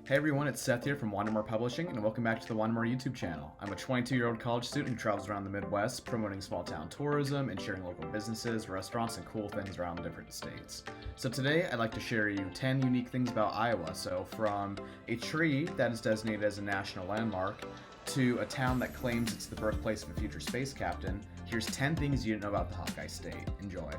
Hey everyone, it's Seth here from Wandermore Publishing, and welcome back to the Wandermore YouTube channel. I'm a 22-year-old college student who travels around the Midwest, promoting small-town tourism and sharing local businesses, restaurants, and cool things around different states. So today, I'd like to share you 10 unique things about Iowa. So from a tree that is designated as a national landmark, to a town that claims it's the birthplace of a future space captain, here's 10 things you didn't know about the Hawkeye State. Enjoy.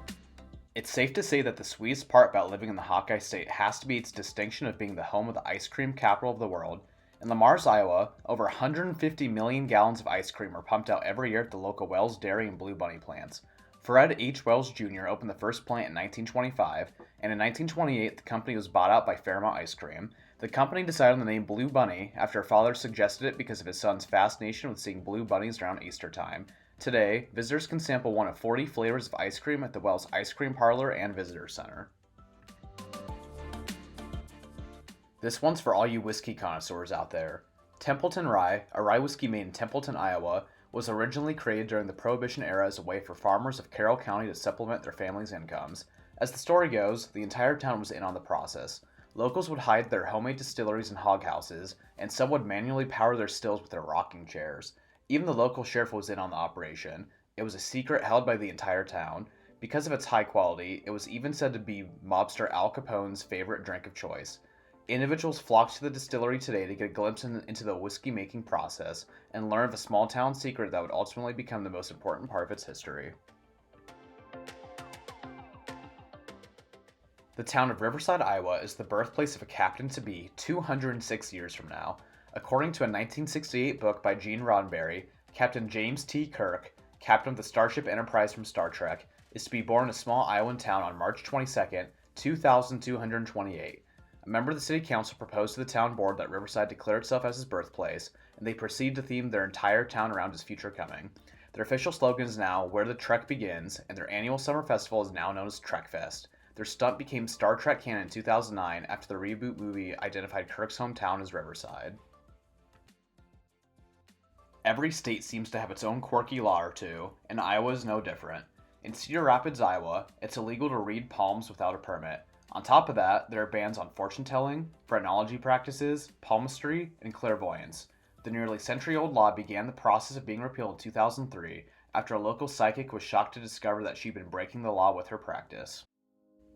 It's safe to say that the sweetest part about living in the Hawkeye State has to be its distinction of being the home of the ice cream capital of the world. In Lamar's, Iowa, over 150 million gallons of ice cream are pumped out every year at the local Wells Dairy and Blue Bunny plants. Fred H. Wells Jr. opened the first plant in 1925, and in 1928 the company was bought out by Fairmount Ice Cream. The company decided on the name Blue Bunny after a father suggested it because of his son's fascination with seeing blue bunnies around Easter time. Today, visitors can sample one of 40 flavors of ice cream at the Wells Ice Cream Parlor and Visitor Center. This one's for all you whiskey connoisseurs out there. Templeton Rye, a rye whiskey made in Templeton, Iowa, was originally created during the Prohibition era as a way for farmers of Carroll County to supplement their families' incomes. As the story goes, the entire town was in on the process. Locals would hide their homemade distilleries in hoghouses, and some would manually power their stills with their rocking chairs. Even the local sheriff was in on the operation. It was a secret held by the entire town. Because of its high quality, it was even said to be mobster Al Capone's favorite drink of choice. Individuals flock to the distillery today to get a glimpse into the whiskey-making process and learn of a small-town secret that would ultimately become the most important part of its history. The town of Riverside, Iowa is the birthplace of a captain-to-be 206 years from now. According to a 1968 book by Gene Roddenberry, Captain James T. Kirk, captain of the Starship Enterprise from Star Trek, is to be born in a small Iowan town on March 22, 2228. A member of the city council proposed to the town board that Riverside declare itself as his birthplace, and they proceed to theme their entire town around his future coming. Their official slogan is now "Where the Trek Begins," and their annual summer festival is now known as Trekfest. Their stunt became Star Trek canon in 2009 after the reboot movie identified Kirk's hometown as Riverside. Every state seems to have its own quirky law or two, and Iowa is no different. In Cedar Rapids, Iowa, it's illegal to read palms without a permit. On top of that, there are bans on fortune-telling, phrenology practices, palmistry, and clairvoyance. The nearly century-old law began the process of being repealed in 2003 after a local psychic was shocked to discover that she'd been breaking the law with her practice.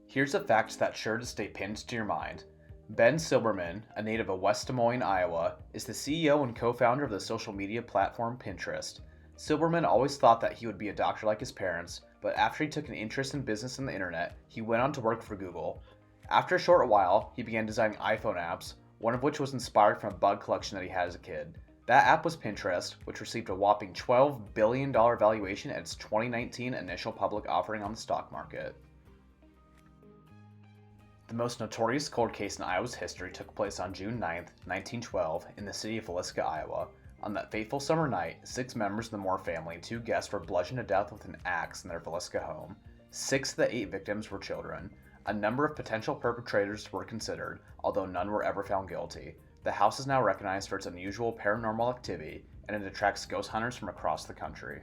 Here's a fact that's sure to stay pinned to your mind. Ben Silberman, a native of West Des Moines, Iowa, is the CEO and co-founder of the social media platform Pinterest. Silberman always thought that he would be a doctor like his parents, but after he took an interest in business and the internet, he went on to work for Google. After a short while, he began designing iPhone apps, one of which was inspired from a bug collection that he had as a kid. That app was Pinterest, which received a whopping $12 billion valuation at its 2019 initial public offering on the stock market. The most notorious cold case in Iowa's history took place on June 9, 1912, in the city of Villisca, Iowa. On that fateful summer night, 6 members of the Moore family and 2 guests were bludgeoned to death with an axe in their Villisca home. 6 of the 8 victims were children. A number of potential perpetrators were considered, although none were ever found guilty. The house is now recognized for its unusual paranormal activity, and it attracts ghost hunters from across the country.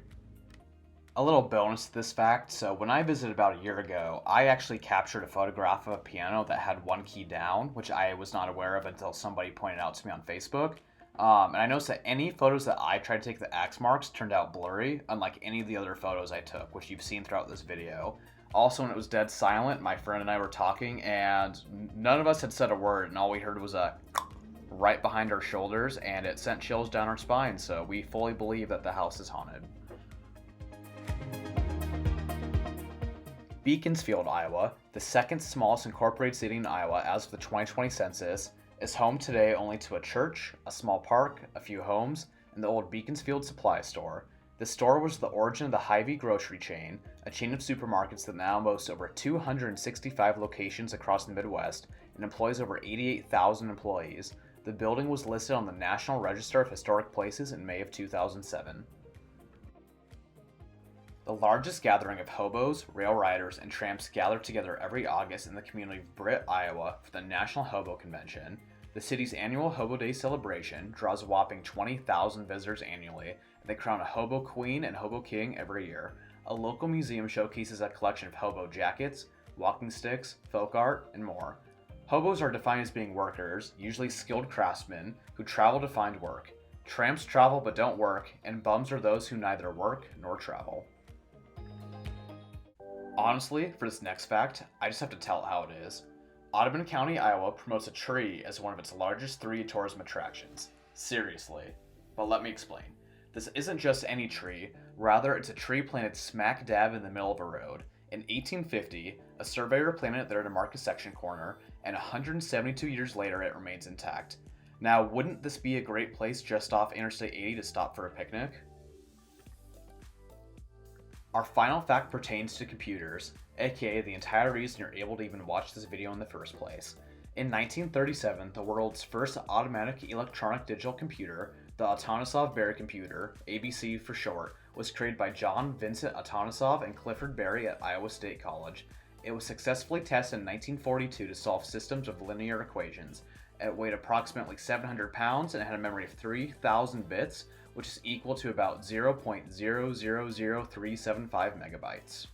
A little bonus to this fact, so when I visited about a year ago, I actually captured a photograph of a piano that had one key down, which I was not aware of until somebody pointed out to me on Facebook. And I noticed that any photos that I tried to take the axe marks turned out blurry, unlike any of the other photos I took, which you've seen throughout this video. Also, when it was dead silent, my friend and I were talking, and none of us had said a word, and all we heard was a right behind our shoulders, and it sent chills down our spine, so we fully believe that the house is haunted. Beaconsfield, Iowa, the second smallest incorporated city in Iowa as of the 2020 census, is home today only to a church, a small park, a few homes, and the old Beaconsfield supply store. The store was the origin of the Hy-Vee grocery chain, a chain of supermarkets that now boasts over 265 locations across the Midwest and employs over 88,000 employees. The building was listed on the National Register of Historic Places in May of 2007. The largest gathering of hobos, rail riders, and tramps gather together every August in the community of Britt, Iowa for the National Hobo Convention. The city's annual Hobo Day celebration draws a whopping 20,000 visitors annually, and they crown a Hobo Queen and Hobo King every year. A local museum showcases a collection of hobo jackets, walking sticks, folk art, and more. Hobos are defined as being workers, usually skilled craftsmen, who travel to find work. Tramps travel but don't work, and bums are those who neither work nor travel. Honestly, for this next fact, I just have to tell it how it is. Audubon County, Iowa promotes a tree as one of its largest 3 tourism attractions. Seriously. But let me explain. This isn't just any tree, rather it's a tree planted smack dab in the middle of a road. In 1850, a surveyor planted it there to mark a section corner, and 172 years later it remains intact. Now, wouldn't this be a great place just off Interstate 80 to stop for a picnic? Our final fact pertains to computers, aka the entire reason you're able to even watch this video in the first place. In 1937, the world's first automatic electronic digital computer, the Atanasov Berry computer, ABC for short, was created by John Vincent Atanasov and Clifford Berry at Iowa State College. It was successfully tested in 1942 to solve systems of linear equations. It weighed approximately 700 pounds and had a memory of 3,000 bits, which is equal to about 0.000375 megabytes.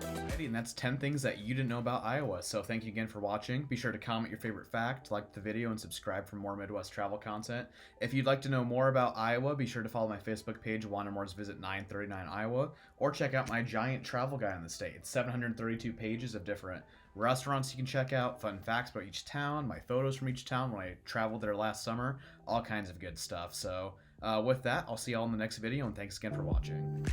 Alrighty, and that's 10 things that you didn't know about Iowa, so thank you again for watching. Be sure to comment your favorite fact, like the video, and subscribe for more Midwest travel content. If you'd like to know more about Iowa, be sure to follow my Facebook page, Wander Moore's Visit 939 Iowa, or check out my giant travel guide in the state. It's 732 pages of different restaurants you can check out, fun facts about each town, my photos from each town when I traveled there last summer, all kinds of good stuff. So with that, I'll see y'all in the next video, and thanks again for watching.